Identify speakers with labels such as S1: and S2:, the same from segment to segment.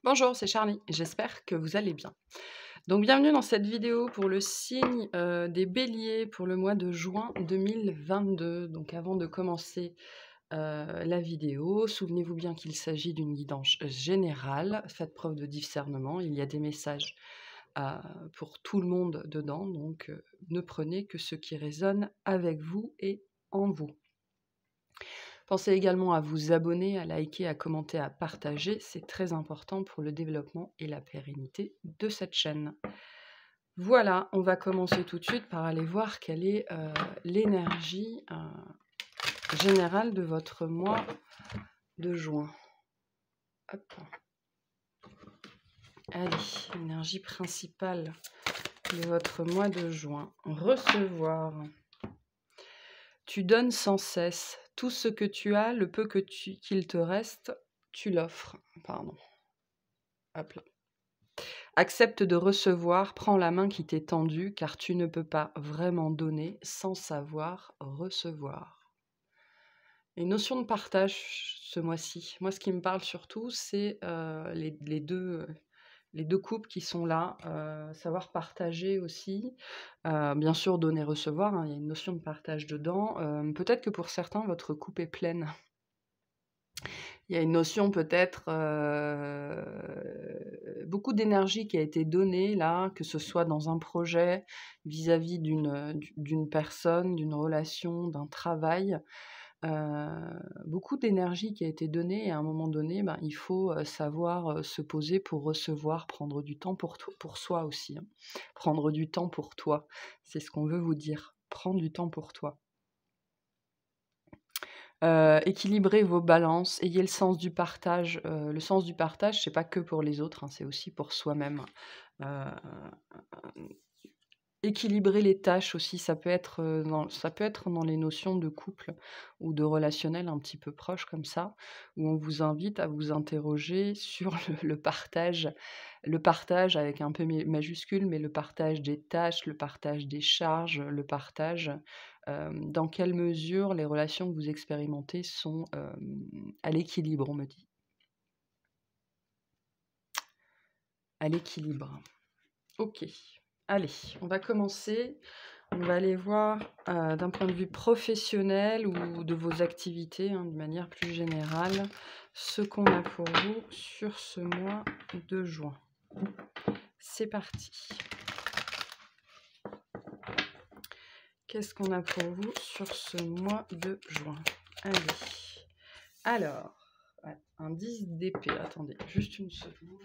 S1: Bonjour, c'est Charlie, j'espère que vous allez bien. Donc bienvenue dans cette vidéo pour le signe des béliers pour le mois de juin 2022. Donc avant de commencer la vidéo, souvenez-vous bien qu'il s'agit d'une guidance générale, faites preuve de discernement, il y a des messages pour tout le monde dedans, donc ne prenez que ce qui résonne avec vous et en vous. Pensez également à vous abonner, à liker, à commenter, à partager. C'est très important pour le développement et la pérennité de cette chaîne. Voilà, on va commencer tout de suite par aller voir quelle est l'énergie générale de votre mois de juin. Hop. Allez, l'énergie principale de votre mois de juin. Recevoir. Tu donnes sans cesse. Tout ce que tu as, le peu qu'il te reste, tu l'offres. Pardon. Hop là. Accepte de recevoir, prends la main qui t'est tendue, car tu ne peux pas vraiment donner sans savoir recevoir. Une notion de partage ce mois-ci. Moi, ce qui me parle surtout, c'est les deux couples qui sont là, savoir partager aussi. Bien sûr, donner, recevoir, hein, il y a une notion de partage dedans. Peut-être que pour certains, votre coupe est pleine. Il y a une notion peut-être, beaucoup d'énergie qui a été donnée là, que ce soit dans un projet, vis-à-vis d'une personne, d'une relation, d'un travail. Beaucoup d'énergie qui a été donnée et à un moment donné, ben, il faut, savoir, se poser pour recevoir, prendre du temps pour soi aussi, hein. Prendre du temps pour toi, c'est ce qu'on veut vous dire. Prends du temps pour toi. Équilibrez vos balances, ayez le sens du partage. Le sens du partage, c'est pas que pour les autres, hein, c'est aussi pour soi-même. Heu, Équilibrer les tâches aussi, ça peut être, dans les notions de couple ou de relationnel un petit peu proche comme ça, où on vous invite à vous interroger sur le partage avec un P majuscule, mais le partage des tâches, le partage des charges, le partage, dans quelle mesure les relations que vous expérimentez sont, à l'équilibre, on me dit. À l'équilibre. OK. Allez, on va commencer. On va aller voir, d'un point de vue professionnel ou de vos activités, hein, de manière plus générale, ce qu'on a pour vous sur ce mois de juin. C'est parti. Qu'est-ce qu'on a pour vous sur ce mois de juin? Allez. Alors, ouais, un 10 d'épée. Attendez, juste une seconde.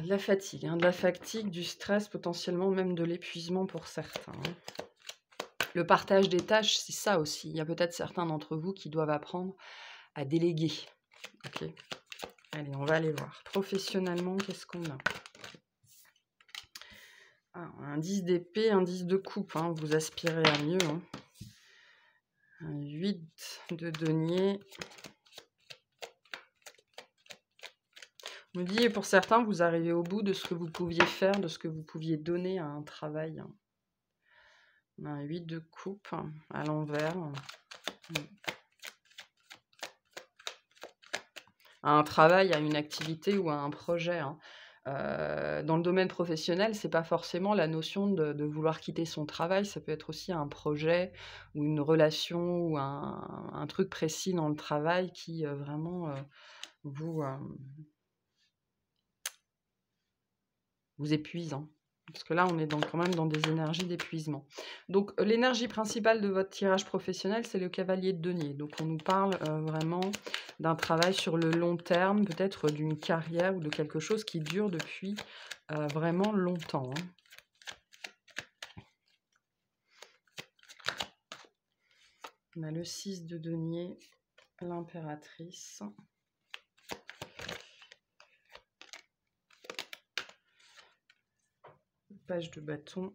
S1: De la fatigue, hein, de la fatigue, du stress, potentiellement même de l'épuisement pour certains, hein. Le partage des tâches, c'est ça aussi. Il y a peut-être certains d'entre vous qui doivent apprendre à déléguer. Ok. Allez, on va aller voir. Professionnellement, qu'est-ce qu'on a? Un 10 d'épée, un 10 de coupe, hein, vous aspirez à mieux, hein. Un 8 de denier. On me dit, pour certains, vous arrivez au bout de ce que vous pouviez faire, de ce que vous pouviez donner à un travail, hein. Un 8 de coupe à l'envers. À un travail, à une activité ou à un projet, hein. Dans le domaine professionnel, c'est pas forcément la notion de vouloir quitter son travail, ça peut être aussi un projet ou une relation ou un truc précis dans le travail qui, vraiment, vous, vous épuise, hein. Parce que là, on est quand même dans des énergies d'épuisement. Donc, l'énergie principale de votre tirage professionnel, c'est le cavalier de denier. Donc, on nous parle vraiment d'un travail sur le long terme, peut-être d'une carrière ou de quelque chose qui dure depuis vraiment longtemps, hein. On a le 6 de denier, l'impératrice. Page de bâton.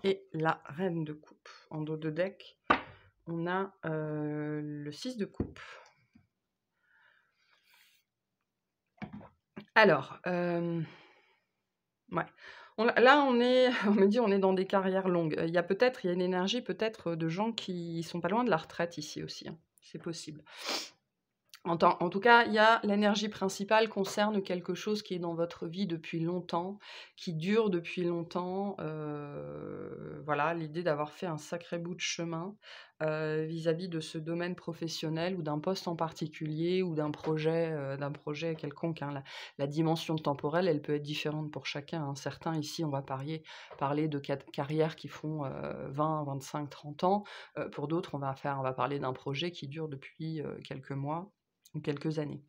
S1: Et la reine de coupe. En dos de deck, on a le 6 de coupe. Alors, Ouais. Là, on est on me dit: «On est dans des carrières longues». Il y a une énergie peut-être, de gens qui sont pas loin de la retraite ici aussi, hein. C'est possible. En tout cas, il y a l'énergie principale concerne quelque chose qui est dans votre vie depuis longtemps, qui dure depuis longtemps, voilà, l'idée d'avoir fait un sacré bout de chemin, vis-à-vis de ce domaine professionnel ou d'un poste en particulier ou d'un projet quelconque, hein. La dimension temporelle, elle peut être différente pour chacun, hein. Certains ici, on va parler de carrières qui font, 20-25-30 ans. Pour d'autres, on va parler d'un projet qui dure depuis, quelques mois ou quelques années.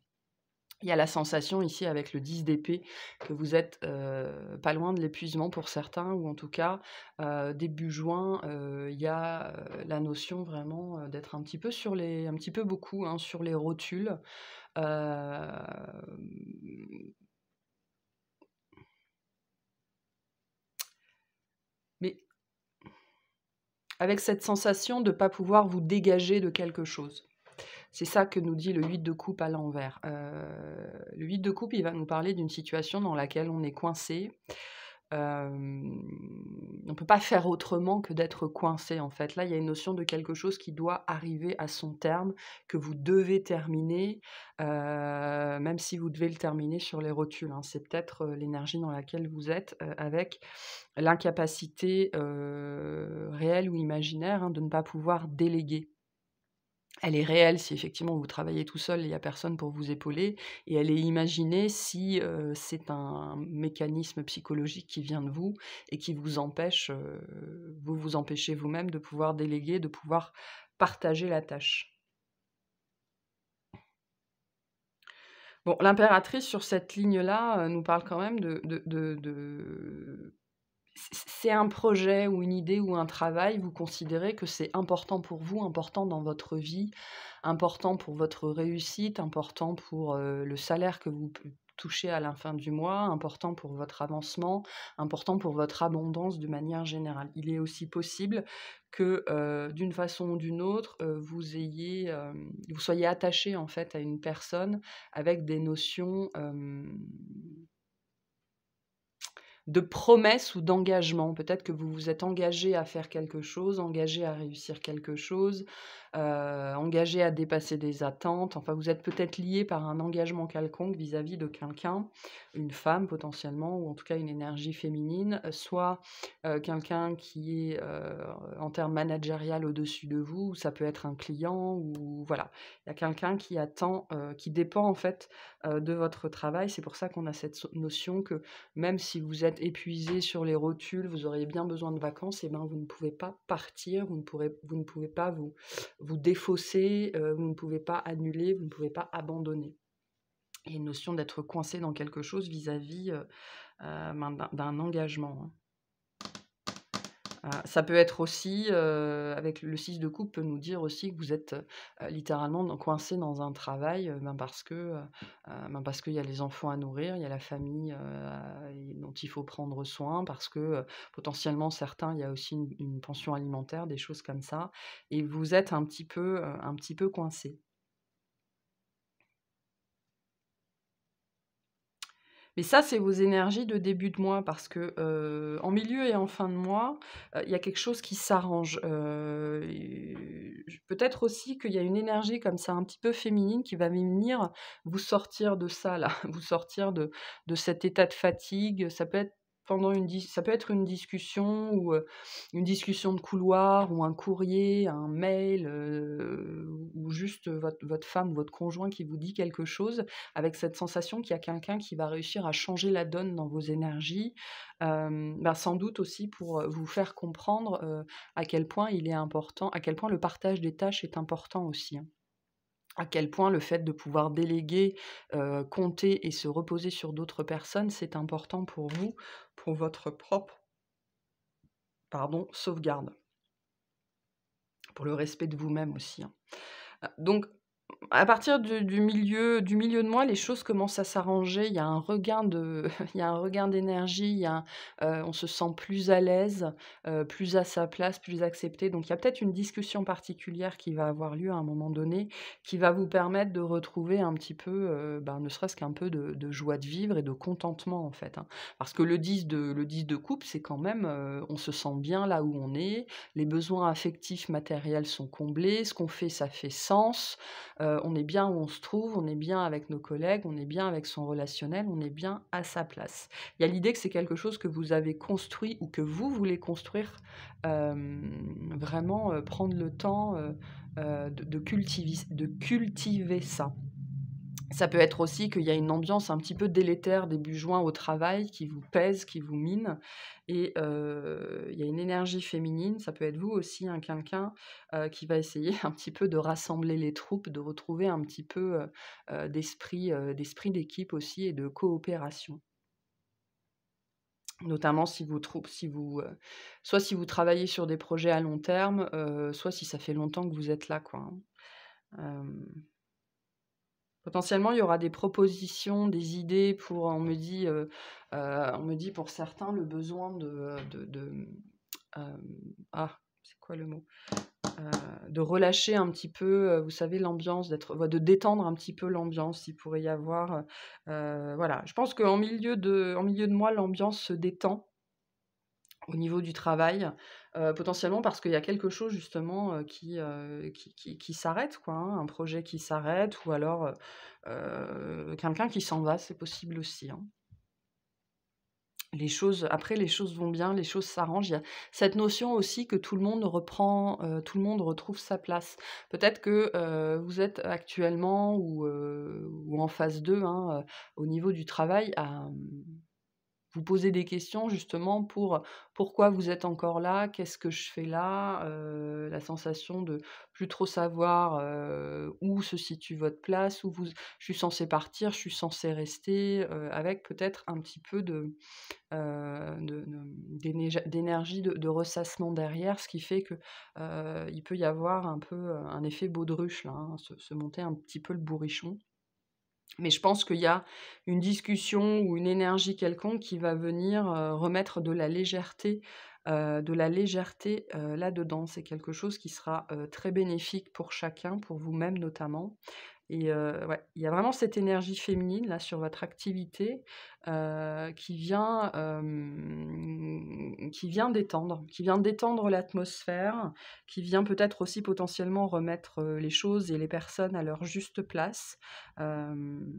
S1: Il y a la sensation ici avec le 10 d'épée que vous êtes, pas loin de l'épuisement pour certains ou en tout cas, début juin, il y a, la notion vraiment, d'être un petit peu beaucoup, hein, sur les rotules. Hem, mais avec cette sensation de ne pas pouvoir vous dégager de quelque chose. C'est ça que nous dit le 8 de coupe à l'envers. Le 8 de coupe, il va nous parler d'une situation dans laquelle on est coincé. On ne peut pas faire autrement que d'être coincé, en fait. Là, il y a une notion de quelque chose qui doit arriver à son terme, que vous devez terminer, même si vous devez le terminer sur les rotules, hein. C'est peut-être, l'énergie dans laquelle vous êtes, avec l'incapacité, réelle ou imaginaire, hein, de ne pas pouvoir déléguer. Elle est réelle si effectivement vous travaillez tout seul et il y a personne pour vous épauler et elle est imaginée si, c'est un mécanisme psychologique qui vient de vous et qui vous empêche, vous vous empêchez vous-même de pouvoir déléguer, de pouvoir partager la tâche. Bon, l'impératrice sur cette ligne-là, nous parle quand même de c'est un projet ou une idée ou un travail, vous considérez que c'est important pour vous, important dans votre vie, important pour votre réussite, important pour, le salaire que vous touchez à la fin du mois, important pour votre avancement, important pour votre abondance de manière générale. Il est aussi possible que, d'une façon ou d'une autre, vous soyez attaché en fait à une personne avec des notions, de promesse ou d'engagement. Peut-être que vous vous êtes engagé à faire quelque chose, engagé à réussir quelque chose, engagé à dépasser des attentes. Enfin, vous êtes peut-être lié par un engagement quelconque vis-à-vis de quelqu'un, une femme potentiellement ou en tout cas une énergie féminine, soit, quelqu'un qui est, en termes managérial au-dessus de vous, ou ça peut être un client ou voilà. Il y a quelqu'un qui attend, qui dépend en fait, de votre travail. C'est pour ça qu'on a cette notion que même si vous êtes épuisé sur les rotules, vous auriez bien besoin de vacances, et ben, vous ne pouvez pas partir, vous ne pouvez pas vous défausser, vous ne pouvez pas annuler, vous ne pouvez pas abandonner. Il y a une notion d'être coincé dans quelque chose vis-à-vis, ben, d'un engagement, hein. Ça peut être aussi, avec le 6 de coupe peut nous dire aussi que vous êtes, littéralement coincé dans un travail, ben, parce qu'il y a les enfants à nourrir, il y a la famille, et dont il faut prendre soin, parce que, potentiellement certains, il y a aussi une pension alimentaire, des choses comme ça et vous êtes un petit peu coincé. Mais ça, c'est vos énergies de début de mois parce que, en milieu et en fin de mois, il y a quelque chose qui s'arrange. Et peut-être aussi qu'il y a une énergie comme ça un petit peu féminine qui va venir vous sortir de ça là, vous sortir de cet état de fatigue. Ça peut être une discussion ou, une discussion de couloir ou un courrier, un mail, ou juste votre femme, votre conjoint qui vous dit quelque chose avec cette sensation qu'il y a quelqu'un qui va réussir à changer la donne dans vos énergies, bah, sans doute aussi pour, vous faire comprendre, à quel point il est important, à quel point le partage des tâches est important aussi, hein. À quel point le fait de pouvoir déléguer, compter et se reposer sur d'autres personnes, c'est important pour vous, pour votre propre, sauvegarde, pour le respect de vous-même aussi, hein. Donc À partir du milieu de mois, les choses commencent à s'arranger. Il y a un regain de il y a un regain d'énergie, il y a on se sent plus à l'aise, plus à sa place, plus accepté. Donc il y a peut-être une discussion particulière qui va avoir lieu à un moment donné, qui va vous permettre de retrouver un petit peu, ne serait-ce qu'un peu de joie de vivre et de contentement, en fait, hein. Parce que le 10 de coupe, c'est quand même, on se sent bien là où on est, les besoins affectifs, matériels sont comblés, ce qu'on fait, ça fait sens. On est bien où on se trouve, on est bien avec nos collègues, on est bien avec son relationnel, on est bien à sa place. Il y a l'idée que c'est quelque chose que vous avez construit ou que vous voulez construire, vraiment, prendre le temps, de cultiver ça. Ça peut être aussi qu'il y a une ambiance un petit peu délétère début juin au travail qui vous pèse, qui vous mine et il y a une énergie féminine, ça peut être vous aussi, hein, quelqu'un, qui va essayer un petit peu de rassembler les troupes, de retrouver un petit peu, d'esprit d'équipe aussi et de coopération. Notamment soit si vous travaillez sur des projets à long terme, soit si ça fait longtemps que vous êtes là, quoi, hein. Hem Potentiellement, il y aura des propositions, des idées pour on me dit pour certains le besoin c'est quoi le mot? De relâcher un petit peu, vous savez l'ambiance, de détendre un petit peu l'ambiance. Il pourrait y avoir, voilà. Je pense qu'en milieu de mois, l'ambiance se détend au niveau du travail, potentiellement parce qu'il y a quelque chose justement, qui s'arrête quoi, hein, un projet qui s'arrête ou alors, quelqu'un qui s'en va, c'est possible aussi, hein. Les choses vont bien, les choses s'arrangent. Il y a cette notion aussi que tout le monde retrouve sa place. Peut-être que, vous êtes actuellement ou en phase 2, hein, au niveau du travail à, vous posez des questions justement pour, pourquoi vous êtes encore là? Qu'est-ce que je fais là? La sensation de plus trop savoir, où se situe votre place, où vous je suis censée partir, je suis censée rester, avec peut-être un petit peu d'énergie de ressassement derrière, ce qui fait que, il peut y avoir un peu, un effet baudruche là, hein, se monter un petit peu le bourrichon. Mais je pense qu'il y a une discussion ou une énergie quelconque qui va venir, remettre de la légèreté, là-dedans. C'est quelque chose qui sera, très bénéfique pour chacun, pour vous-même notamment. Et ouais, il y a vraiment cette énergie féminine là sur votre activité, qui vient détendre l'atmosphère, qui vient peut-être aussi potentiellement remettre, les choses et les personnes à leur juste place. Hem,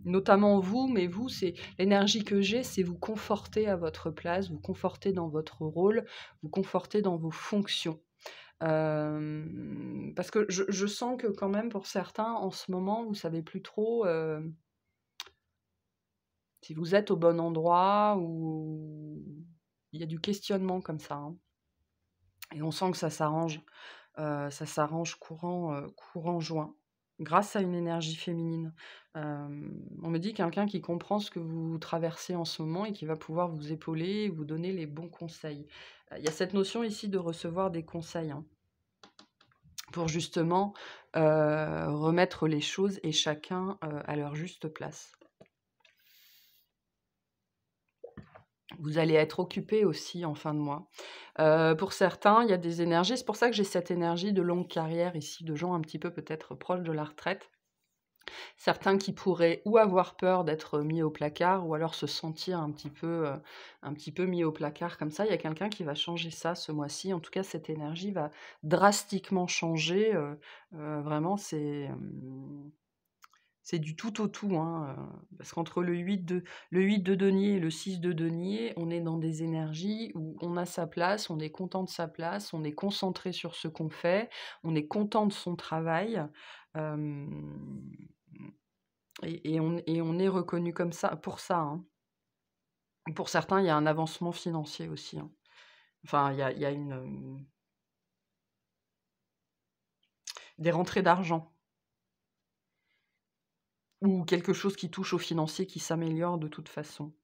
S1: Notamment vous, mais vous, c'est l'énergie que j'ai, c'est vous conforter à votre place, vous conforter dans votre rôle, vous conforter dans vos fonctions. Parce que je sens que quand même pour certains, en ce moment, vous savez plus trop, si vous êtes au bon endroit ou il y a du questionnement comme ça, hein, et on sent que ça s'arrange courant juin, grâce à une énergie féminine. On me dit quelqu'un qui comprend ce que vous traversez en ce moment et qui va pouvoir vous épauler et vous donner les bons conseils. Il y a cette notion ici de recevoir des conseils, hein. Pour justement, remettre les choses et chacun, à leur juste place. Vous allez être occupé aussi en fin de mois. Pour certains, il y a des énergies c'est pour ça que j'ai cette énergie de longue carrière ici, de gens un petit peu peut-être proches de la retraite. Certains qui pourraient ou avoir peur d'être mis au placard ou alors se sentir un petit peu mis au placard comme ça. Il y a quelqu'un qui va changer ça ce mois-ci. En tout cas, cette énergie va drastiquement changer, vraiment c'est du tout au tout, hein, parce qu'entre le 8 de denier et le 6 de denier, on est dans des énergies où on a sa place, on est content de sa place, on est concentré sur ce qu'on fait, on est content de son travail, hem et on est reconnu comme ça pour ça, hein. Pour certains, il y a un avancement financier aussi, hein. Enfin, il y a des rentrées d'argent ou quelque chose qui touche au financier qui s'améliore de toute façon.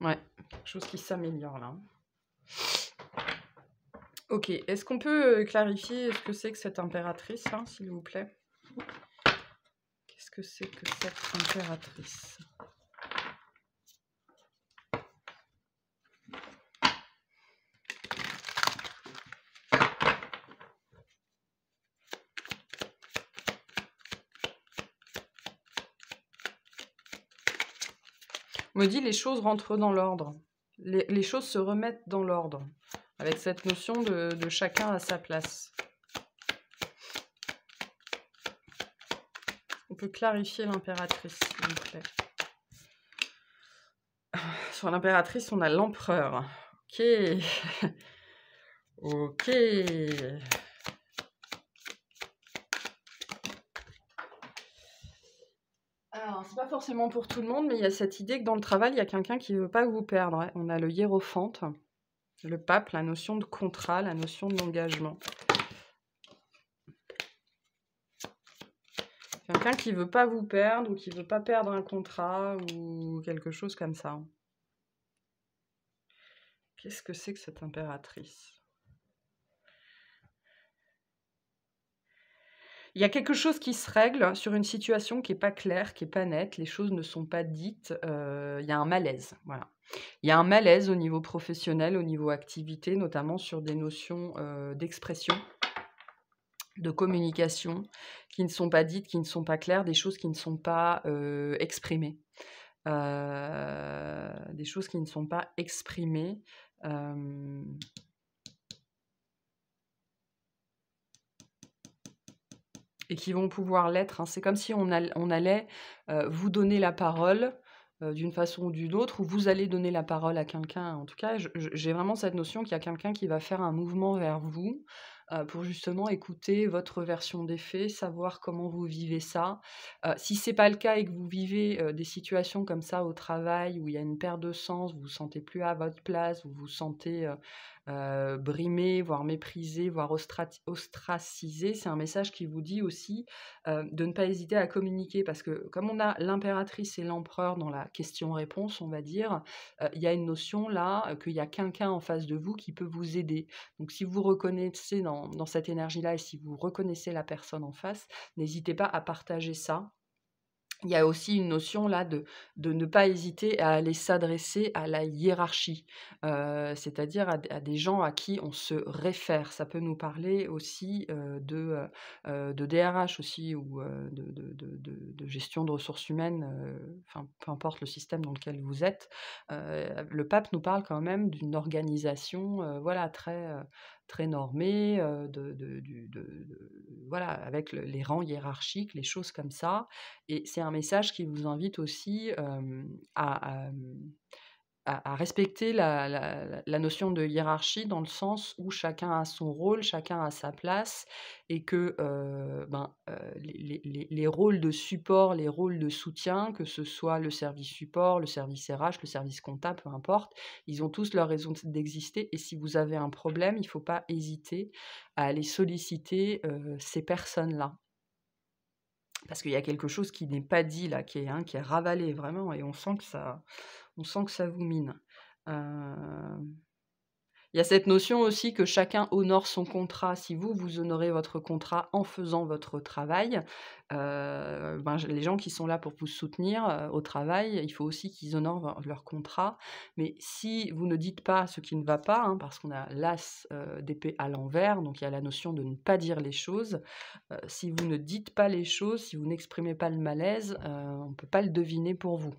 S1: Ouais, quelque chose qui s'améliore là, hein. Ok, est-ce qu'on peut clarifier ce que c'est que cette impératrice, hein, s'il vous plaît? Qu'est-ce que c'est que cette impératrice? On me dit les choses rentrent dans l'ordre. Les choses se remettent dans l'ordre, avec cette notion de chacun à sa place. On peut clarifier l'impératrice, s'il vous plaît. Sur l'impératrice, on a l'empereur. Ok. Ok. Alors, c'est pas forcément pour tout le monde, mais il y a cette idée que dans le travail, il y a quelqu'un qui ne veut pas vous perdre. Ouais. On a le hiérophante, le pape, la notion de contrat, la notion d'engagement. Quelqu'un qui ne veut pas vous perdre ou qui ne veut pas perdre un contrat ou quelque chose comme ça. Qu'est-ce que c'est que cette impératrice? Il y a quelque chose qui se règle sur une situation qui n'est pas claire, qui n'est pas nette, les choses ne sont pas dites, il y a un malaise, voilà. Il y a un malaise au niveau professionnel, au niveau activité, notamment sur des notions d'expression, de communication, qui ne sont pas dites, qui ne sont pas claires, des choses qui ne sont pas exprimées. Des choses qui ne sont pas exprimées. Et qui vont pouvoir l'être, hein. C'est comme si on allait vous donner la parole d'une façon ou d'une autre, ou vous allez donner la parole à quelqu'un. En tout cas, j'ai vraiment cette notion qu'il y a quelqu'un qui va faire un mouvement vers vous pour justement écouter votre version des faits, savoir comment vous vivez ça. Si c'est pas le cas et que vous vivez des situations comme ça au travail où il y a une perte de sens, vous vous sentez plus à votre place, vous vous sentez brimé, voire méprisé, voire ostracisé, c'est un message qui vous dit aussi de ne pas hésiter à communiquer, parce que comme on a l'impératrice et l'empereur dans la question-réponse, on va dire, il y a une notion là qu'il y a quelqu'un en face de vous qui peut vous aider. Donc si vous reconnaissez dans cette énergie-là et si vous reconnaissez la personne en face, n'hésitez pas à partager ça. Il y a aussi une notion là de ne pas hésiter à aller s'adresser à la hiérarchie, c'est-à-dire à des gens à qui on se réfère. Ça peut nous parler aussi de DRH aussi, ou de gestion de ressources humaines, enfin peu importe le système dans lequel vous êtes. Le pape nous parle quand même d'une organisation voilà, très normée, voilà, avec les rangs hiérarchiques, les choses comme ça. Et c'est un message qui vous invite aussi à respecter la notion de hiérarchie, dans le sens où chacun a son rôle, chacun a sa place, et que les rôles de support, les rôles de soutien, que ce soit le service support, le service RH, le service comptable, peu importe, ils ont tous leur raison d'exister. Et si vous avez un problème, il ne faut pas hésiter à aller solliciter ces personnes-là. Parce qu'il y a quelque chose qui n'est pas dit là, qui est ravalé vraiment, et on sent que ça vous mine. Il y a cette notion aussi que chacun honore son contrat. Si vous honorez votre contrat en faisant votre travail, les gens qui sont là pour vous soutenir au travail, il faut aussi qu'ils honorent leur contrat. Mais si vous ne dites pas ce qui ne va pas, hein, parce qu'on a l'as d'épée à l'envers, donc il y a la notion de ne pas dire les choses. Si vous ne dites pas les choses, si vous n'exprimez pas le malaise, on ne peut pas le deviner pour vous.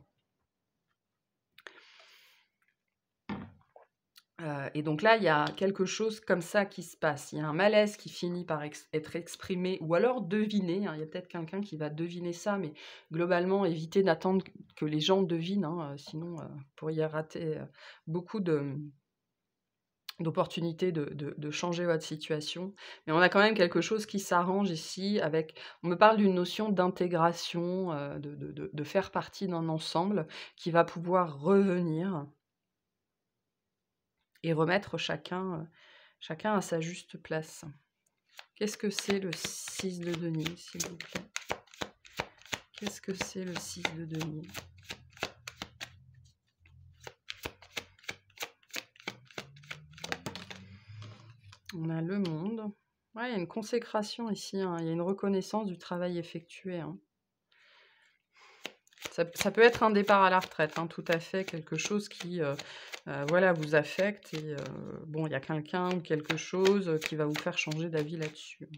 S1: Et donc là, il y a quelque chose comme ça qui se passe. Il y a un malaise qui finit par être exprimé, ou alors deviné, hein. Il y a peut-être quelqu'un qui va deviner ça, mais globalement, évitez d'attendre que les gens devinent, hein, sinon vous pourriez rater beaucoup d'opportunités de changer votre situation. Mais on a quand même quelque chose qui s'arrange ici avec... On me parle d'une notion d'intégration, de faire partie d'un ensemble qui va pouvoir revenir et remettre chacun à sa juste place. Qu'est-ce que c'est le 6 de denier, s'il vous plaît? Qu'est-ce que c'est le 6 de denier? On a le monde. Ouais, il y a une consécration ici, hein. Il y a une reconnaissance du travail effectué, hein. Ça peut être un départ à la retraite, hein, tout à fait, quelque chose qui, voilà, vous affecte et bon, il y a quelqu'un ou quelque chose, qui va vous faire changer d'avis là-dessus.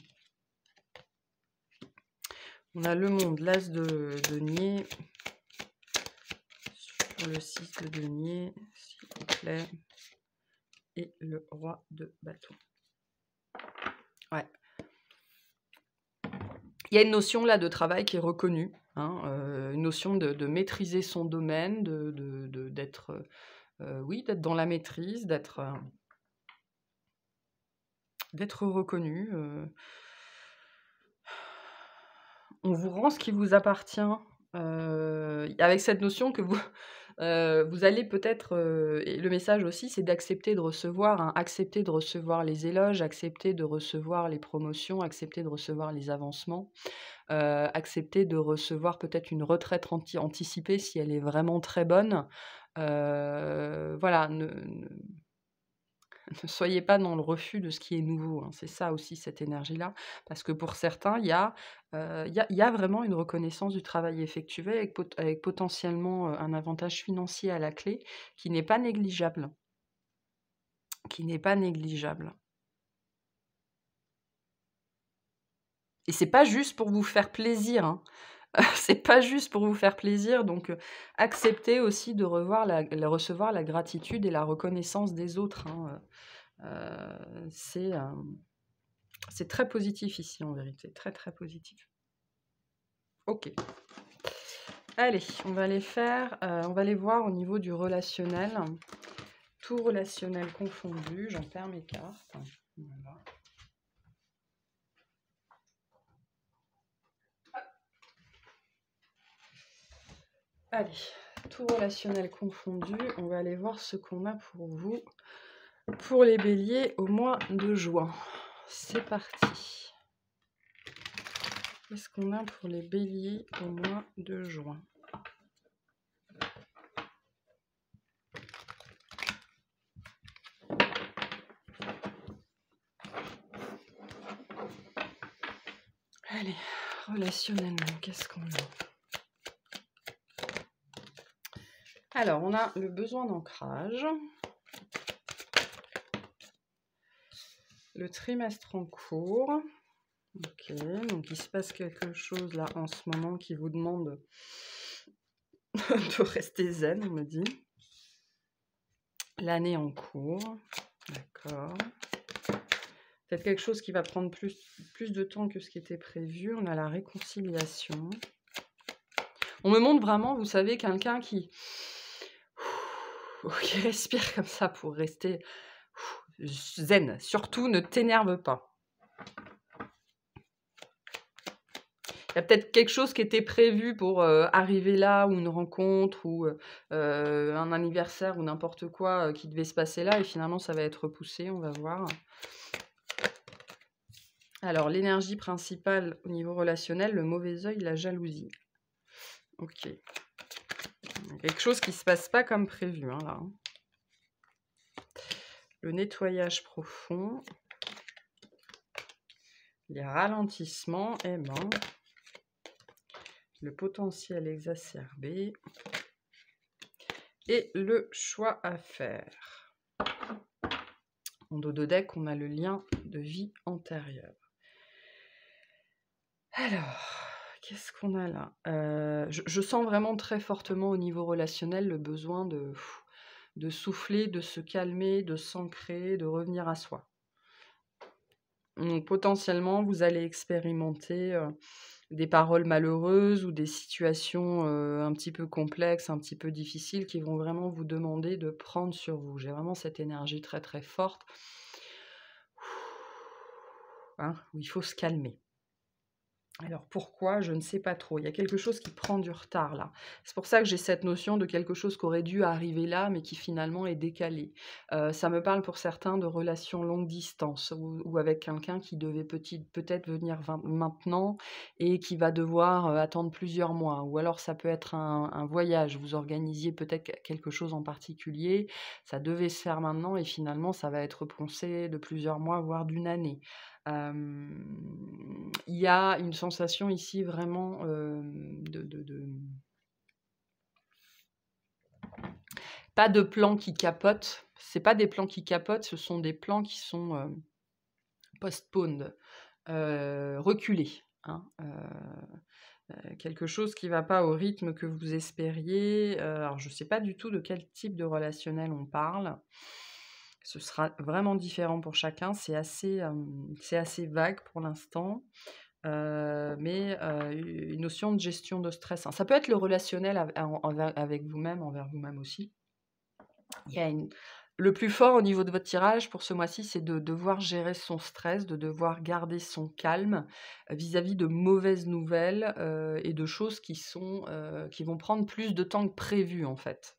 S1: On a le monde, l'as de denier, sur le 6 de denier, s'il vous plaît, et le roi de bâton. Ouais. Il y a une notion là de travail qui est reconnue, hein, une notion de maîtriser son domaine, d'être, oui, d'être dans la maîtrise, d'être reconnu. On vous rend ce qui vous appartient, avec cette notion que vous, vous allez peut-être, et le message aussi, c'est d'accepter de recevoir, hein, accepter de recevoir les éloges, accepter de recevoir les promotions, accepter de recevoir les avancements, accepter de recevoir peut-être une retraite anticipée si elle est vraiment très bonne. Voilà, ne soyez pas dans le refus de ce qui est nouveau, hein. C'est ça aussi cette énergie-là. Parce que pour certains, il y a vraiment une reconnaissance du travail effectué avec potentiellement, un avantage financier à la clé qui n'est pas négligeable. Qui n'est pas négligeable. Et c'est pas juste pour vous faire plaisir, hein. C'est pas juste pour vous faire plaisir, donc acceptez aussi de recevoir la gratitude et la reconnaissance des autres, hein, c'est très positif ici en vérité, très, très positif. OK. Allez, on va aller voir au niveau du relationnel. Tout relationnel confondu, j'en perds mes cartes. Voilà. Allez, tout relationnel confondu, on va aller voir ce qu'on a pour vous, pour les béliers au mois de juin. C'est parti. Qu'est-ce qu'on a pour les béliers au mois de juin? Allez, relationnellement, qu'est-ce qu'on a? Alors, on a le besoin d'ancrage, le trimestre en cours. Ok, donc il se passe quelque chose là en ce moment qui vous demande de rester zen, on me dit. L'année en cours, d'accord. Peut-être quelque chose qui va prendre plus de temps que ce qui était prévu. On a la réconciliation. On me montre vraiment, vous savez, quelqu'un qui respire comme ça pour rester zen. Surtout, ne t'énerve pas. Il y a peut-être quelque chose qui était prévu pour arriver là, ou une rencontre, ou un anniversaire, ou n'importe quoi qui devait se passer là, et finalement ça va être repoussé, on va voir. Alors, l'énergie principale au niveau relationnel, le mauvais œil, la jalousie. Ok. Quelque chose qui ne se passe pas comme prévu, hein, là. Le nettoyage profond. Les ralentissements, et ben. Le potentiel exacerbé. Et le choix à faire. En dos de deck, on a le lien de vie antérieure. Alors, qu'est-ce qu'on a là? Je sens vraiment très fortement au niveau relationnel le besoin de souffler, de se calmer, de s'ancrer, de revenir à soi. Donc potentiellement, vous allez expérimenter des paroles malheureuses ou des situations un petit peu complexes, un petit peu difficiles, qui vont vraiment vous demander de prendre sur vous. J'ai vraiment cette énergie très très forte, hein, où il faut se calmer. Alors pourquoi? Je ne sais pas trop. Il y a quelque chose qui prend du retard là. C'est pour ça que j'ai cette notion de quelque chose qui aurait dû arriver là, mais qui finalement est décalé. Ça me parle pour certains de relations longue distance ou avec quelqu'un qui devait peut-être venir maintenant et qui va devoir, attendre plusieurs mois. Ou alors ça peut être un voyage. Vous organisiez peut-être quelque chose en particulier, ça devait se faire maintenant et finalement ça va être repoussé de plusieurs mois, voire d'une année. Il y a une sensation ici vraiment, pas de plans qui capotent. C'est pas des plans qui capotent, ce sont des plans qui sont, postponed, reculés, hein, quelque chose qui va pas au rythme que vous espériez. Alors je sais pas du tout de quel type de relationnel on parle. Ce sera vraiment différent pour chacun. C'est assez vague pour l'instant. Mais une notion de gestion de stress, hein. Ça peut être le relationnel avec vous-même, envers vous-même aussi. Il y a le plus fort au niveau de votre tirage pour ce mois-ci, c'est de devoir gérer son stress, de devoir garder son calme vis-à-vis de mauvaises nouvelles et de choses qui vont prendre plus de temps que prévu en fait.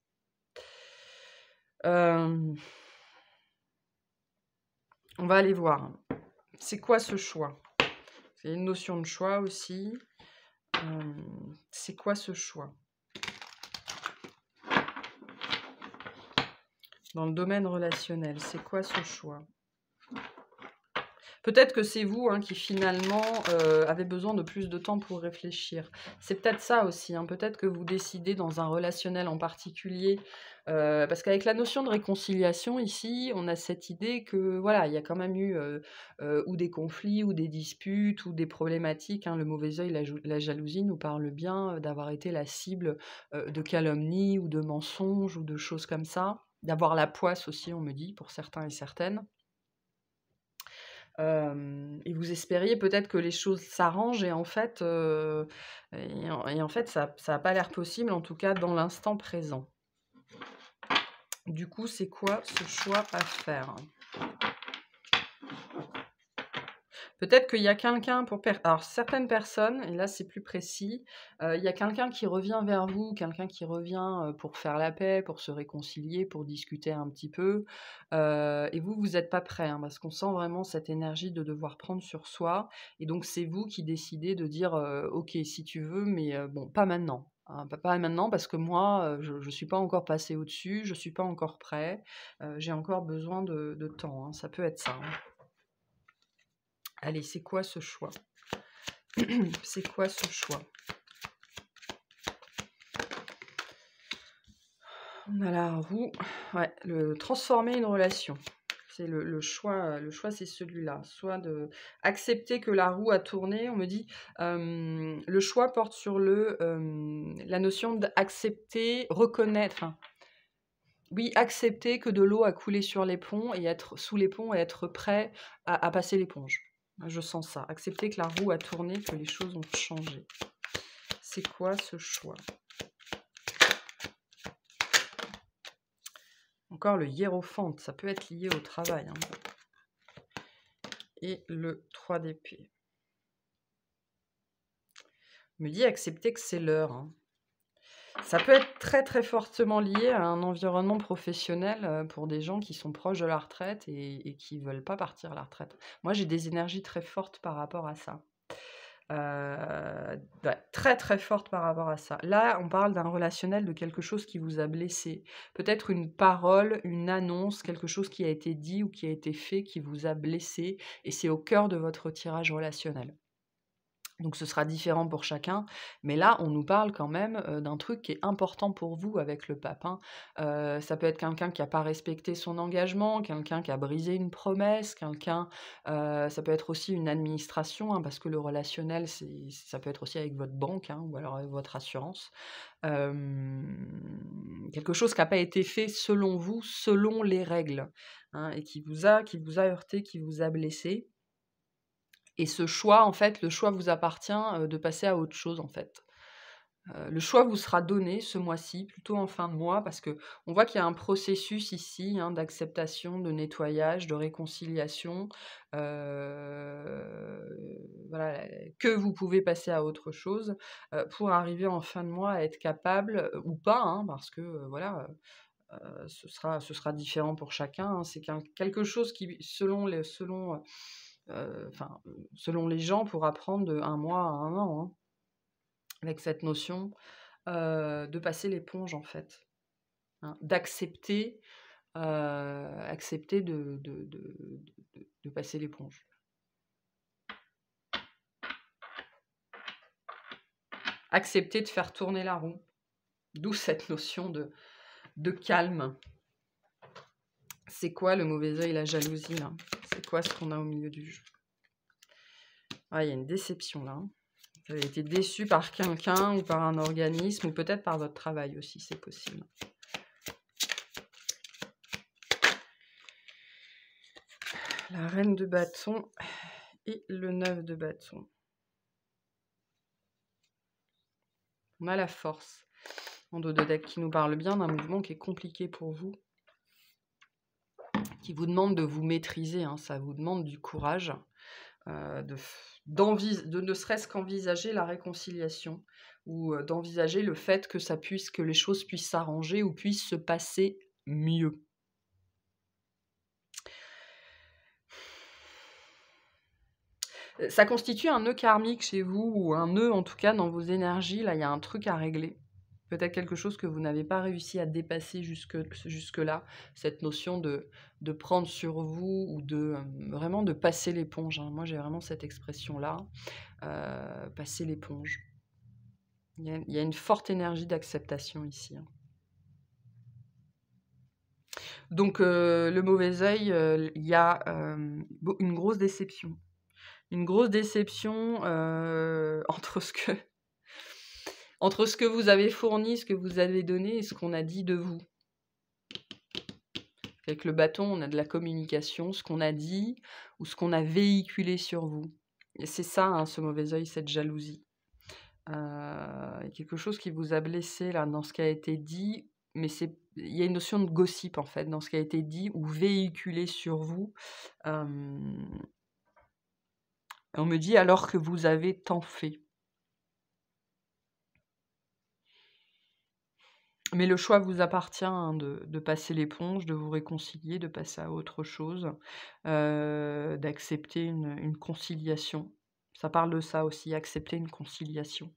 S1: On va aller voir. C'est quoi ce choix? C'est une notion de choix aussi. C'est quoi ce choix? Dans le domaine relationnel, c'est quoi ce choix? Peut-être que c'est vous qui finalement avez besoin de plus de temps pour réfléchir. C'est peut-être ça aussi, hein. Peut-être que vous décidez dans un relationnel en particulier, parce qu'avec la notion de réconciliation ici, on a cette idée que voilà, il y a quand même eu ou des conflits, ou des disputes, ou des problématiques, hein. Le mauvais œil, la jalousie nous parle bien d'avoir été la cible de calomnies ou de mensonges ou de choses comme ça. D'avoir la poisse aussi, on me dit, pour certains et certaines. Et vous espériez peut-être que les choses s'arrangent et en fait, ça a pas l'air possible, en tout cas dans l'instant présent. Du coup, c'est quoi ce choix à faire? Peut-être qu'il y a quelqu'un alors certaines personnes, et là c'est plus précis, il y a quelqu'un qui revient vers vous, quelqu'un qui revient, pour faire la paix, pour se réconcilier, pour discuter un petit peu, et vous êtes pas prêt, hein, parce qu'on sent vraiment cette énergie de devoir prendre sur soi et donc c'est vous qui décidez de dire, «OK, si tu veux, mais bon, pas maintenant, hein, pas maintenant parce que moi, je suis pas encore passé au-dessus, je suis pas encore prêt, j'ai encore besoin de temps», hein. Ça peut être ça, hein. Allez, c'est quoi ce choix? C'est quoi ce choix? On a la roue. Ouais, transformer une relation. C'est le choix, c'est celui-là. Soit de accepter que la roue a tourné, on me dit, le choix porte sur la notion d'accepter, reconnaître, enfin, oui, accepter que de l'eau a coulé sur les ponts et être sous les ponts et être prêt à passer l'éponge. Je sens ça. Accepter que la roue a tourné, que les choses ont changé. C'est quoi ce choix? Encore le hiérophante, ça peut être lié au travail, hein. Et le 3 d'épée. Me dit accepter que c'est l'heure, hein. Ça peut être très très fortement lié à un environnement professionnel pour des gens qui sont proches de la retraite et qui ne veulent pas partir à la retraite. Moi, j'ai des énergies très fortes par rapport à ça. Ouais, très, très forte par rapport à ça. Là, on parle d'un relationnel, de quelque chose qui vous a blessé. Peut-être une parole, une annonce, quelque chose qui a été dit ou qui a été fait qui vous a blessé et c'est au cœur de votre tirage relationnel. Donc ce sera différent pour chacun, mais là, on nous parle quand même, d'un truc qui est important pour vous avec le pape, hein. Ça peut être quelqu'un qui a pas respecté son engagement, quelqu'un qui a brisé une promesse, ça peut être aussi une administration, hein, parce que le relationnel, ça peut être aussi avec votre banque, hein, ou alors avec votre assurance. Quelque chose qui a pas été fait selon vous, selon les règles, hein, et qui vous a heurté, qui vous a blessé. Et ce choix, en fait, le choix vous appartient, de passer à autre chose, en fait. Le choix vous sera donné ce mois-ci, plutôt en fin de mois, parce qu'on voit qu'il y a un processus ici, hein, d'acceptation, de nettoyage, de réconciliation, voilà, que vous pouvez passer à autre chose, pour arriver en fin de mois à être capable, ou pas, hein, parce que, voilà, ce sera différent pour chacun, hein. C'est quelque chose qui, selon les gens, pourra prendre de 1 mois à 1 an, hein, avec cette notion de passer l'éponge en fait, hein, d'accepter, accepter de passer l'éponge. Accepter de faire tourner la roue, d'où cette notion de calme. C'est quoi le mauvais œil, la jalousie là? C'est quoi ce qu'on a au milieu du jeu? Ah, il y a une déception là, hein. Vous avez été déçu par quelqu'un ou par un organisme, ou peut-être par votre travail aussi, c'est possible. La reine de bâton et le 9 de bâton. On a la force en dos de deck qui nous parle bien d'un mouvement qui est compliqué pour vous, qui vous demande de vous maîtriser, hein, ça vous demande du courage, de ne serait-ce qu'envisager la réconciliation, ou d'envisager le fait que les choses puissent s'arranger ou puissent se passer mieux. Ça constitue un nœud karmique chez vous, ou un nœud en tout cas dans vos énergies. Là, il y a un truc à régler. Peut-être quelque chose que vous n'avez pas réussi à dépasser jusque-là. Cette notion de prendre sur vous, ou vraiment de passer l'éponge, hein. Moi, j'ai vraiment cette expression-là, passer l'éponge. Il y a une forte énergie d'acceptation ici, hein. Donc, le mauvais œil, il y a une grosse déception. Une grosse déception entre ce que vous avez fourni, ce que vous avez donné et ce qu'on a dit de vous. Avec le bâton, on a de la communication, ce qu'on a dit ou ce qu'on a véhiculé sur vous. Et c'est ça, hein, ce mauvais œil, cette jalousie. Il y a quelque chose qui vous a blessé là, dans ce qui a été dit, mais il y a une notion de gossip en fait, dans ce qui a été dit ou véhiculé sur vous. On me dit alors que vous avez tant fait. Mais le choix vous appartient, hein, de passer l'éponge, de vous réconcilier, de passer à autre chose, d'accepter une conciliation. Ça parle de ça aussi, accepter une conciliation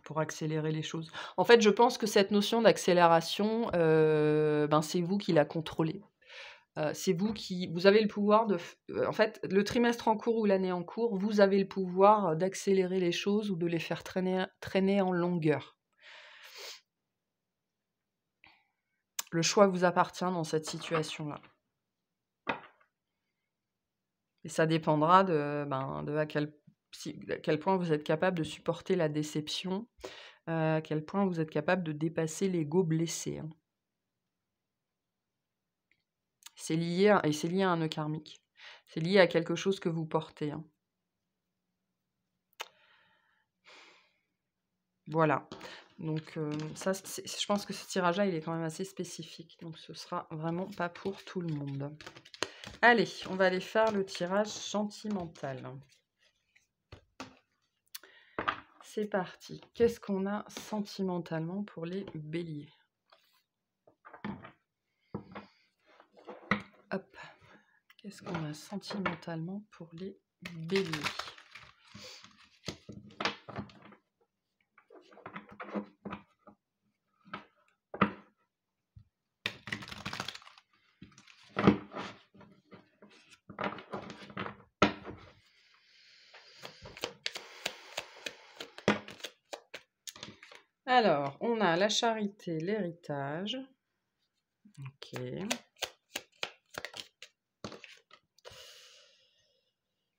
S1: pour accélérer les choses. En fait, je pense que cette notion d'accélération, c'est vous qui la contrôlez. C'est vous avez le pouvoir en fait, le trimestre en cours ou l'année en cours, vous avez le pouvoir d'accélérer les choses ou de les faire traîner en longueur. Le choix vous appartient dans cette situation-là. Et ça dépendra à quel point vous êtes capable de supporter la déception, à quel point vous êtes capable de dépasser l'ego blessé, hein. C'est lié à un nœud karmique. C'est lié à quelque chose que vous portez, hein. Voilà. Donc je pense que ce tirage-là, il est quand même assez spécifique. Donc ce sera vraiment pas pour tout le monde. Allez, on va aller faire le tirage sentimental. C'est parti. Qu'est-ce qu'on a sentimentalement pour les béliers? Hop. Qu'est-ce qu'on a sentimentalement pour les béliers? Alors, on a la charité, l'héritage. Ok.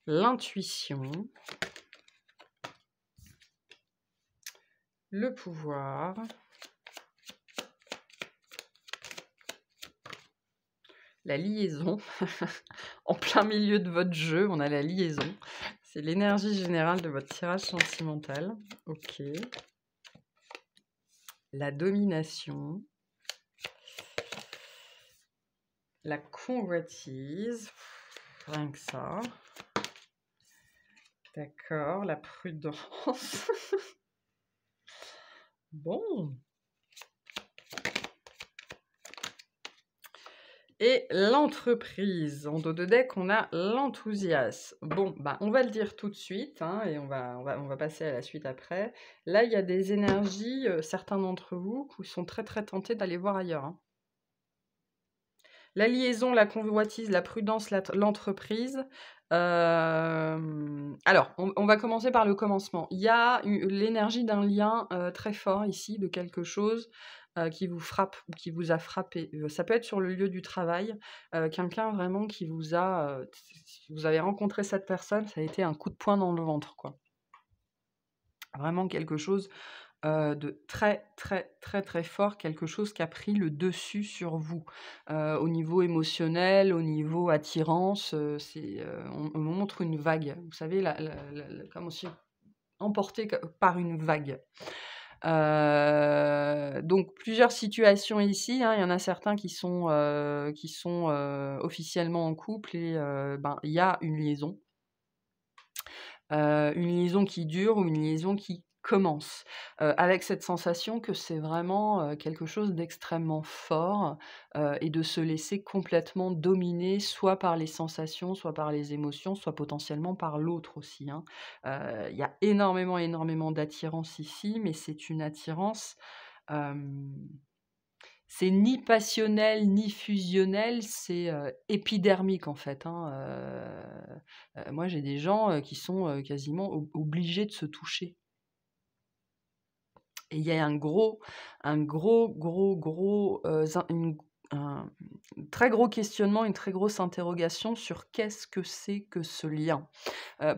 S1: L'intuition. Le pouvoir. La liaison. En plein milieu de votre jeu, on a la liaison. C'est l'énergie générale de votre tirage sentimental. Ok. La domination. La convoitise. Rien que ça. D'accord. La prudence. Bon. Et l'entreprise. En dos de deck, on a l'enthousiasme. Bon, bah, on va le dire tout de suite, hein, et on va passer à la suite après. Là, il y a des énergies, certains d'entre vous, qui sont très très tentés d'aller voir ailleurs. Hein. La liaison, la convoitise, la prudence, l'entreprise. Alors, on va commencer par le commencement. Il y a l'énergie d'un lien très fort ici, de quelque chose qui vous frappe ou qui vous a frappé. Ça peut être sur le lieu du travail, quelqu'un vraiment qui vous a... si vous avez rencontré cette personne, ça a été un coup de poing dans le ventre, quoi. Vraiment quelque chose de très, très, très, très fort, quelque chose qui a pris le dessus sur vous. Au niveau émotionnel, au niveau attirance, on montre une vague. Vous savez, comme on s'y est emporté par une vague. Donc plusieurs situations ici, hein. Il y en a certains qui sont officiellement en couple et il y a une liaison qui dure ou une liaison qui commence, avec cette sensation que c'est vraiment, quelque chose d'extrêmement fort, et de se laisser complètement dominer, soit par les sensations, soit par les émotions, soit potentiellement par l'autre aussi, hein. Il y a énormément, énormément d'attirance ici, mais c'est une attirance, hem, c'est ni passionnel, ni fusionnel, c'est, épidermique en fait, hein, moi j'ai des gens, qui sont, quasiment obligés de se toucher. Et il y a un gros, un très gros questionnement, une très grosse interrogation sur qu'est-ce que c'est que ce lien?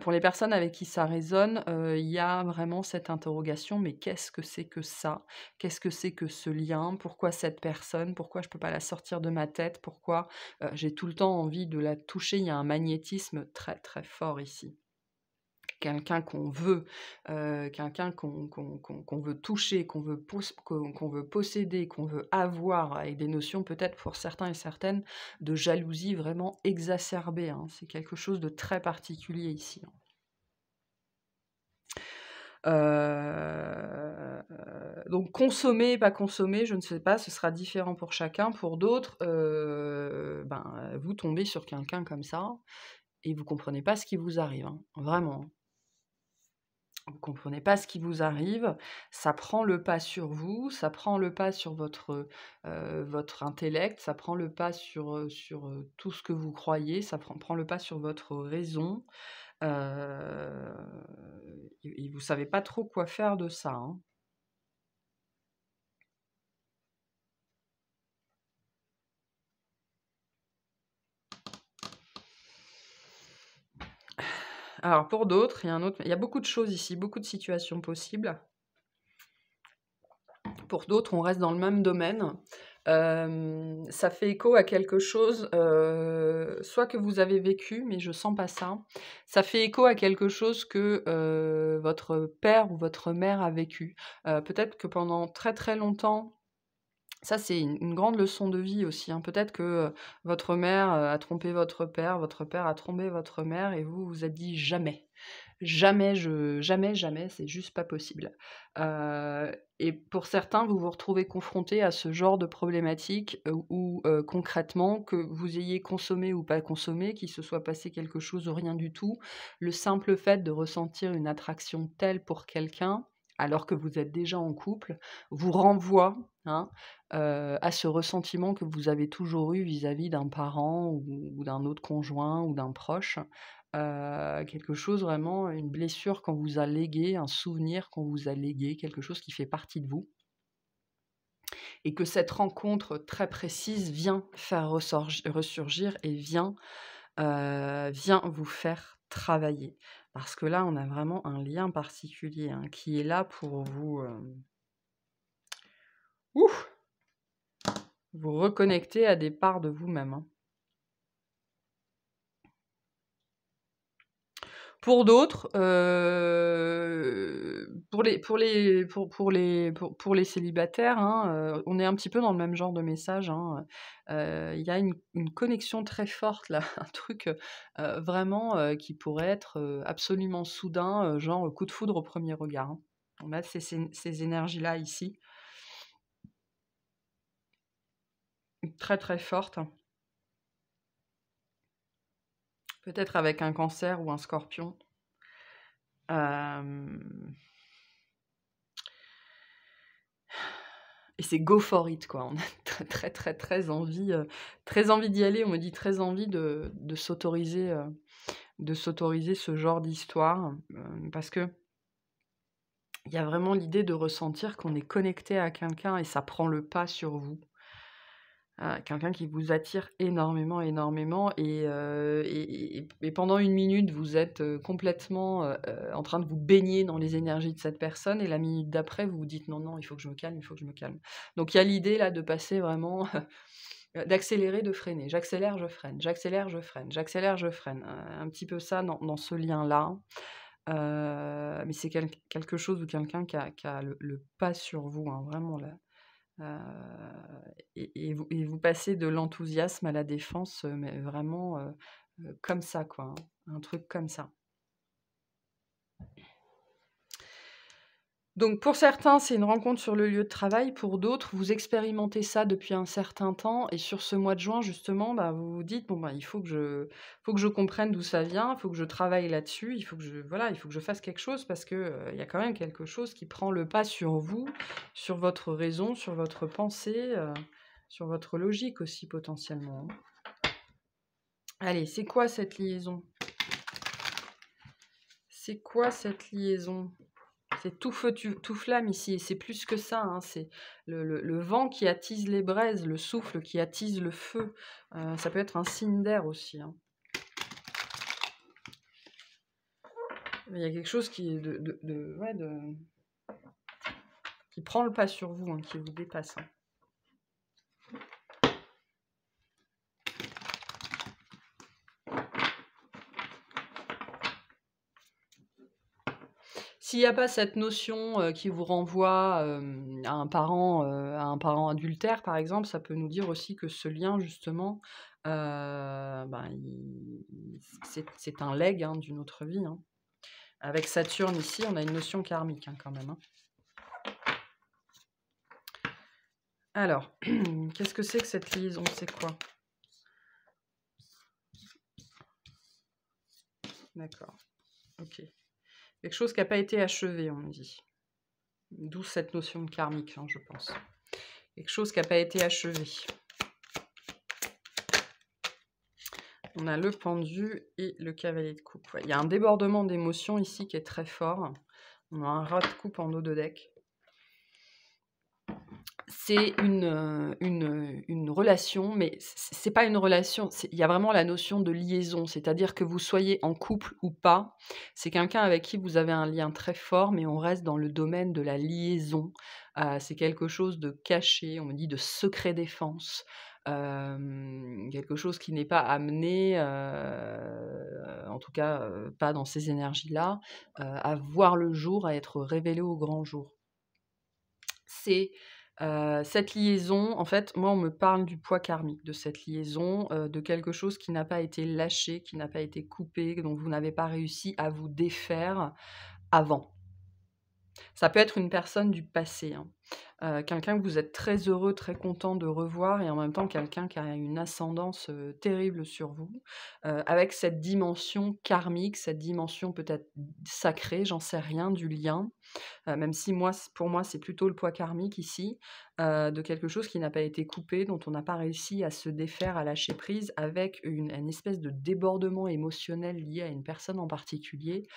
S1: Pour les personnes avec qui ça résonne, il y a vraiment cette interrogation: «Mais qu'est-ce que c'est que ça? Qu'est-ce que c'est que ce lien? Pourquoi cette personne? Pourquoi je peux pas la sortir de ma tête? Pourquoi, j'ai tout le temps envie de la toucher?» Il y a un magnétisme très, très fort ici. Quelqu'un qu'on veut, quelqu'un qu'on veut toucher, qu'on veut posséder, qu'on veut avoir, avec des notions peut-être pour certains et certaines de jalousie vraiment exacerbée, hein. C'est quelque chose de très particulier ici, hein. Donc consommer, pas consommer, je ne sais pas, ce sera différent pour chacun. Pour d'autres, vous tombez sur quelqu'un comme ça et vous comprenez pas ce qui vous arrive, hein, vraiment, hein. Vous comprenez pas ce qui vous arrive, ça prend le pas sur vous, ça prend le pas sur votre intellect, ça prend le pas sur tout ce que vous croyez, ça prend le pas sur votre raison, heu, et vous savez pas trop quoi faire de ça, hein. Alors pour d'autres, il y a beaucoup de choses ici, beaucoup de situations possibles. Pour d'autres, on reste dans le même domaine. Ça fait écho à quelque chose, soit que vous avez vécu, mais je sens pas ça. Ça fait écho à quelque chose que, votre père ou votre mère a vécu. Peut-être que pendant très, très longtemps, ça c'est une grande leçon de vie aussi, hein. Peut-être que, votre mère, a trompé votre père a trompé votre mère et vous vous êtes dit: «Jamais». Jamais, jamais, c'est juste pas possible. Et pour certains, vous vous retrouvez confrontés à ce genre de problématique, où, concrètement, que vous ayez consommé ou pas consommé, qu'il se soit passé quelque chose ou rien du tout, le simple fait de ressentir une attraction telle pour quelqu'un, alors que vous êtes déjà en couple, vous renvoie, hein, à ce ressentiment que vous avez toujours eu vis-à-vis d'un parent ou d'un autre conjoint ou d'un proche. Quelque chose vraiment, une blessure qu'on vous a léguée, un souvenir qu'on vous a légué, quelque chose qui fait partie de vous et que cette rencontre très précise vient faire ressurgir et vient vous faire travailler. Parce que là, on a vraiment un lien particulier, hein, qui est là pour ouf, vous reconnecter à des parts de vous-même, hein. Pour d'autres, pour les célibataires, hein, on est un petit peu dans le même genre de message, hein, il y a une connexion très forte là, un truc, vraiment, qui pourrait être, absolument soudain, genre coup de foudre au premier regard, hein. On a ces énergies-là ici, très, très fortes, peut-être avec un Cancer ou un Scorpion. Hem Et c'est go for it, quoi. On a très, très, très, très envie d'y aller. On me dit très envie de s'autoriser ce genre d'histoire, parce qu'il y a vraiment l'idée de ressentir qu'on est connecté à quelqu'un et ça prend le pas sur vous. Quelqu'un qui vous attire énormément, énormément et pendant une minute, vous êtes, complètement, en train de vous baigner dans les énergies de cette personne et la minute d'après, vous vous dites: «Non, non, il faut que je me calme, il faut que je me calme». Donc il y a l'idée là de passer vraiment, d'accélérer, de freiner. J'accélère, je freine, j'accélère, je freine, j'accélère, je freine. Un petit peu ça dans ce lien-là. Mais c'est quelque chose ou quelqu'un qui a le pas sur vous, hein, vraiment là. Et vous passez de l'enthousiasme à la défense, mais vraiment, comme ça quoi, hein, un truc comme ça. Donc pour certains, c'est une rencontre sur le lieu de travail, pour d'autres, vous expérimentez ça depuis un certain temps et sur ce mois de juin justement, bah, vous vous dites: «Bon, bah, il faut que je comprenne d'où ça vient, il faut que je travaille là-dessus, il faut que je fasse quelque chose» parce que, il y a quand même quelque chose qui prend le pas sur vous, sur votre raison, sur votre pensée, sur votre logique aussi potentiellement, hein. Allez, c'est quoi cette liaison? C'est quoi cette liaison? C'est tout feu tout flamme ici et c'est plus que ça, hein, c'est le vent qui attise les braises, le souffle qui attise le feu. Ça peut être un signe d'air aussi, hein. Il y a quelque chose qui est ouais, qui prend le pas sur vous, hein, qui vous dépasse, hein. S'il n'y a pas cette notion, qui vous renvoie, à un parent adultère, par exemple, ça peut nous dire aussi que ce lien justement, ben, c'est un legs, hein, d'une autre vie, hein. Avec Saturne ici, on a une notion karmique, hein, quand même, hein. Alors, qu'est-ce que c'est que cette liaison? C'est quoi? D'accord, OK. Quelque chose qui n'a pas été achevé, on me dit. D'où cette notion de karmique, hein, je pense. Quelque chose qui n'a pas été achevé. On a le pendu et le cavalier de coupe. Ouais, il y a un débordement d'émotions ici qui est très fort. On a un rat de coupe en dos de deck. C'est une relation, mais c'est pas une relation, il y a vraiment la notion de liaison, c'est-à-dire que vous soyez en couple ou pas, c'est quelqu'un avec qui vous avez un lien très fort, mais on reste dans le domaine de la liaison. C'est quelque chose de caché, on me dit de secret défense, quelque chose qui n'est pas amené, en tout cas, pas dans ces énergies-là, à voir le jour, à être révélé au grand jour. C'est, cette liaison, en fait, moi, on me parle du poids karmique de cette liaison, de quelque chose qui n'a pas été lâché, qui n'a pas été coupé, dont vous n'avez pas réussi à vous défaire avant. Ça peut être une personne du passé, hein. Quelqu'un que vous êtes très heureux, très content de revoir et en même temps quelqu'un qui a une ascendance, terrible sur vous, avec cette dimension karmique, cette dimension peut-être sacrée, j'en sais rien, du lien. Même si moi, pour moi, c'est plutôt le poids karmique ici, de quelque chose qui n'a pas été coupé, dont on n'a pas réussi à se défaire, à lâcher prise, avec une espèce de débordement émotionnel lié à une personne en particulier,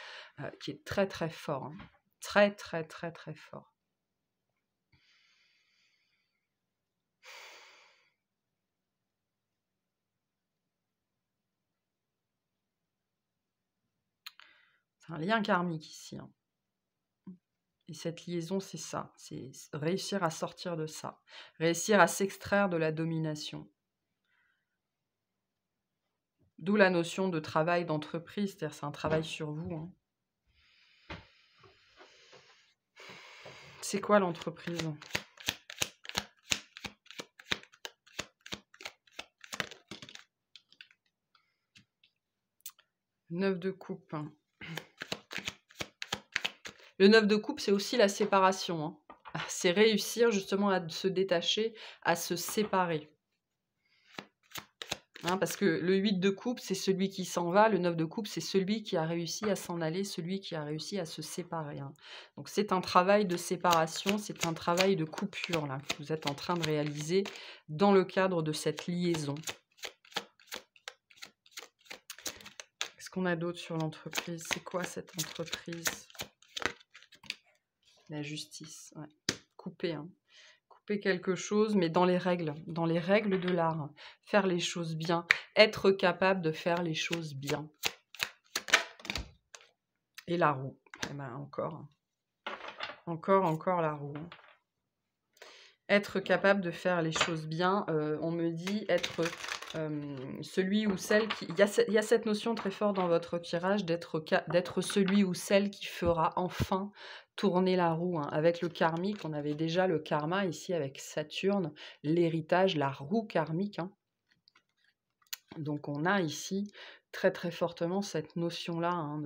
S1: qui est très, très fort, hein. Très, très, très, très fort. C'est un lien karmique ici, hein. Et cette liaison, c'est ça, c'est réussir à sortir de ça, réussir à s'extraire de la domination. D'où la notion de travail d'entreprise, c'est-à-dire c'est un travail sur vous, hein. C'est quoi l'entreprise? 9 de coupe. Le 9 de coupe, c'est aussi la séparation, hein. C'est réussir justement à se détacher, à se séparer. Hein, parce que le 8 de coupe, c'est celui qui s'en va. Le 9 de coupe, c'est celui qui a réussi à s'en aller, celui qui a réussi à se séparer, hein. Donc c'est un travail de séparation, c'est un travail de coupure là, que vous êtes en train de réaliser dans le cadre de cette liaison. Qu'est-ce qu'on a d'autre sur l'entreprise? C'est quoi cette entreprise? La justice, ouais. Couper, hein. Couper quelque chose, mais dans les règles de l'art. Faire les choses bien, être capable de faire les choses bien. Et la roue, eh ben encore la roue. Être capable de faire les choses bien, on me dit être celui ou celle qui... Il y a cette notion très forte dans votre tirage d'être celui ou celle qui fera enfin tourner la roue, hein. Avec le karmique, on avait déjà le karma ici avec Saturne, l'héritage, la roue karmique, hein. Donc on a ici très très fortement cette notion-là, hein,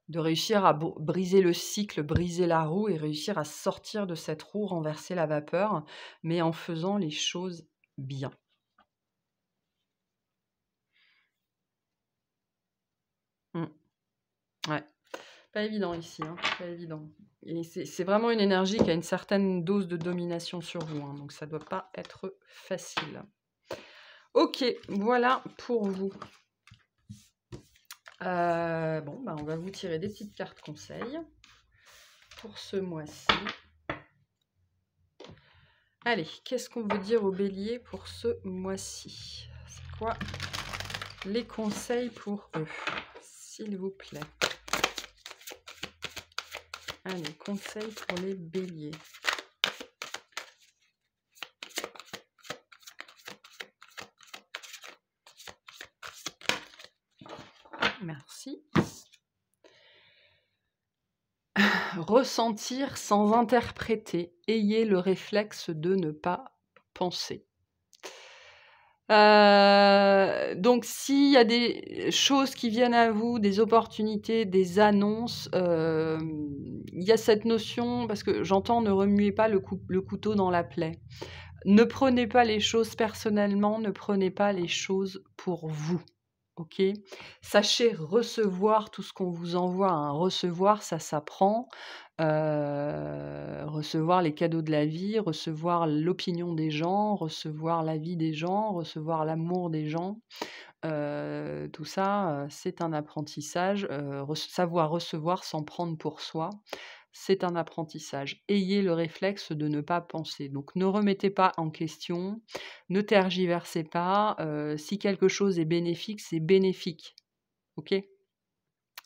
S1: de réussir à briser le cycle, briser la roue et réussir à sortir de cette roue, renverser la vapeur, mais en faisant les choses bien. Ouais, pas évident ici, hein, pas évident. Et c'est vraiment une énergie qui a une certaine dose de domination sur vous, hein, donc ça ne doit pas être facile. Ok, voilà pour vous. Bon, on va vous tirer des petites cartes conseils pour ce mois-ci. Allez, qu'est-ce qu'on veut dire aux béliers pour ce mois-ci? C'est quoi les conseils pour eux, s'il vous plaît? Allez, conseils pour les béliers. Merci. Ressentir sans interpréter. Ayez le réflexe de ne pas penser. Donc s'il y a des choses qui viennent à vous, des opportunités, des annonces, il y a cette notion, parce que j'entends ne remuez pas le couteau dans la plaie. Ne prenez pas les choses personnellement, ne prenez pas les choses pour vous. Ok, sachez recevoir tout ce qu'on vous envoie, hein. Recevoir, ça s'apprend. Recevoir les cadeaux de la vie, recevoir l'opinion des gens, recevoir la vie des gens, recevoir l'amour des gens. Tout ça, c'est un apprentissage. Savoir recevoir sans prendre pour soi, c'est un apprentissage. Ayez le réflexe de ne pas penser. Donc ne remettez pas en question, ne tergiversez pas. Si quelque chose est bénéfique, c'est bénéfique. Ok ?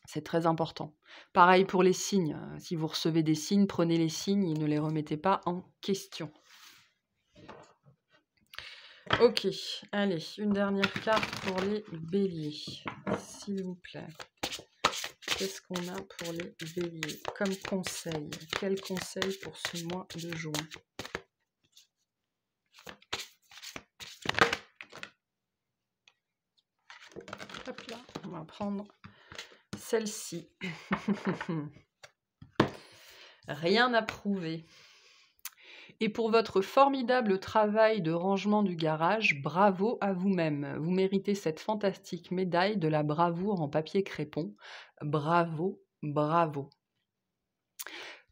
S1: C'est très important. Pareil pour les signes. Si vous recevez des signes, prenez les signes et ne les remettez pas en question. Ok, allez, une dernière carte pour les béliers, s'il vous plaît. Qu'est-ce qu'on a pour les béliers comme conseil? Quel conseil pour ce mois de juin? Hop là, on va prendre celle-ci. Rien à prouver. Et pour votre formidable travail de rangement du garage, bravo à vous-même. Vous méritez cette fantastique médaille de la bravoure en papier crépon. Bravo, bravo.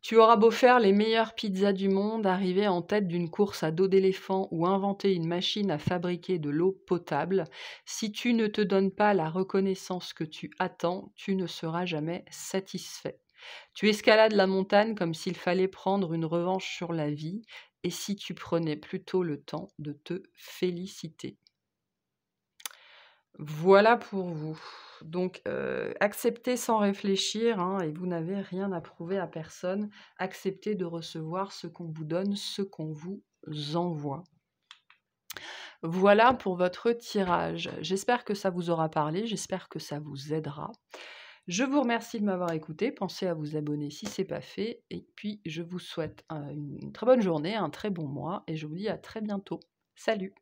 S1: Tu auras beau faire les meilleures pizzas du monde, arriver en tête d'une course à dos d'éléphant ou inventer une machine à fabriquer de l'eau potable, si tu ne te donnes pas la reconnaissance que tu attends, tu ne seras jamais satisfait. Tu escalades la montagne comme s'il fallait prendre une revanche sur la vie, et si tu prenais plutôt le temps de te féliciter. Voilà pour vous. Donc, acceptez sans réfléchir, hein, et vous n'avez rien à prouver à personne. Acceptez de recevoir ce qu'on vous donne, ce qu'on vous envoie. Voilà pour votre tirage. J'espère que ça vous aura parlé, j'espère que ça vous aidera. Je vous remercie de m'avoir écouté. Pensez à vous abonner si ce n'est pas fait. Et puis, je vous souhaite une très bonne journée, un très bon mois et je vous dis à très bientôt. Salut!